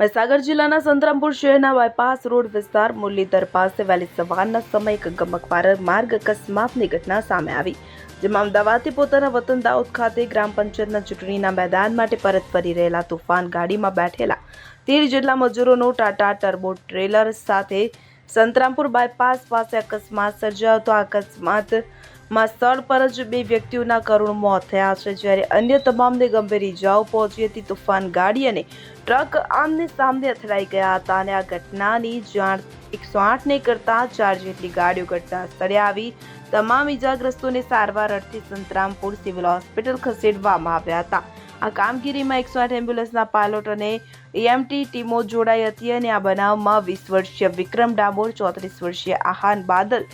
મહીસાગર જિલ્લાના સંતરામપુર શહેરના bypass road વિસ્તાર મુરલીધર પાસે વહેલી સવારના સમયે એક ગમખ્વાર માર્ગ અકસ્માતની ઘટના સામે આવી, જેમાં અમદાવાદથી પોતાના વતન દાઉદ ખાતે ગ્રામ પંચાયતના ચૂંટણીના મેદાન માટે પરત ફરી રહેલા તુફાન ગાડીમાં બેઠેલા 13 જેટલા મજૂરોનો ટાટા ટર્બો ટ્રેલર સાથે સંતરામપુર બાયપાસ પાસે અકસ્માત સર્જાયો હતો। આ અકસ્માતમાં સ્થળ પર જ 2 વ્યક્તિઓના કરુણ મોત થયા છે, જ્યારે અન્ય તમામને ગંભીર ઇજાઓ પહોંચી હતી। તુફાન ગાડી અને ટ્રક આમને સામને અથડાઈ ગયા હતા અને આ ઘટનાની જાણ 108ને કરતા 4 જેટલી ગાડીઓ ઘટના સ્થળે આવી તમામ ઇજાગ્રસ્તોને સારવાર અર્થે સંતરામપુર સિવિલ હોસ્પિટલ ખસેડવામાં આવ્યા હતા। આ કામગીરીમાં 108 એમ્બ્યુલન્સના પાયલોટ અને એએમટી ટીમો જોડાઈ હતી અને આ બનાવમાં 20 વર્ષીય વિક્રમ ડામોર, 34 વર્ષીય આહાન બાદલ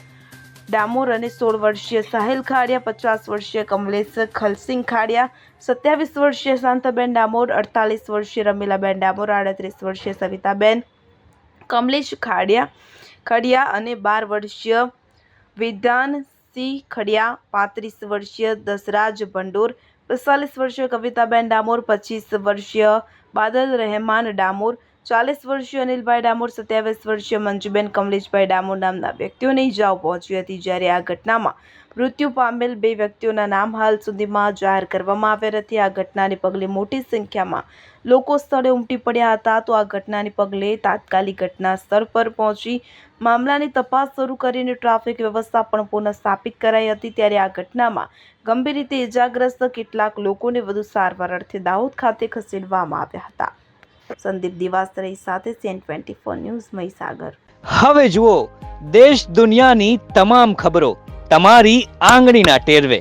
ડામોર અને 16 વર્ષીય સાહિલ ખાડિયા, 50 વર્ષીય કમલેશ ખલસિંગ ખાડિયા, 27 વર્ષીય શાંતાબેન ડામોર, 48 વર્ષીય રમીલાબેન ડામોર, 38 વર્ષીય સવિતાબેન કમલેશ ખડિયા અને 12 વર્ષીય વિધાનસિંહ ખડિયા, 35 વર્ષીય દસરાજ ભંડોર, 45 વર્ષીય કવિતાબેન ડામોર, 25 વર્ષીય બાદલ રહેમાન ડામોર, 40 વર્ષીય અનિલભાઈ ડામોર, 27 વર્ષીય મંજુબેન કમલેશભાઈ ડામોર નામના વ્યક્તિઓને ઇજાઓ પહોંચી હતી, જ્યારે આ ઘટનામાં મૃત્યુ પામેલ 2 વ્યક્તિઓના નામ હાલ સુધીમાં જાહેર કરવામાં આવ્યા નથી। આ ઘટનાને પગલે મોટી સંખ્યામાં લોકો સ્થળે ઉમટી પડ્યા હતા, તો આ ઘટનાને પગલે તાત્કાલિક ઘટના સ્થળ પર પહોંચી મામલાની તપાસ શરૂ કરીને ટ્રાફિક વ્યવસ્થા પણ પુનઃસ્થાપિત કરાઈ હતી। ત્યારે આ ઘટનામાં ગંભીર રીતે ઇજાગ્રસ્ત કેટલાક લોકોને વધુ સારવાર અર્થે દાહોદ ખાતે ખસેડવામાં આવ્યા હતા। સંદીપ દિવાસરે સાથે CN24 ન્યૂઝ મહીસાગર। હવે જુઓ દેશ દુનિયાની તમામ ખબરો તમારી આંગળીના ટેરવે।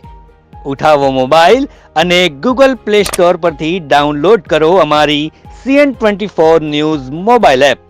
ઉઠાવો મોબાઈલ અને Google Play Store પરથી ડાઉનલોડ કરો અમારી CN24 ન્યૂઝ મોબાઈલ એપ।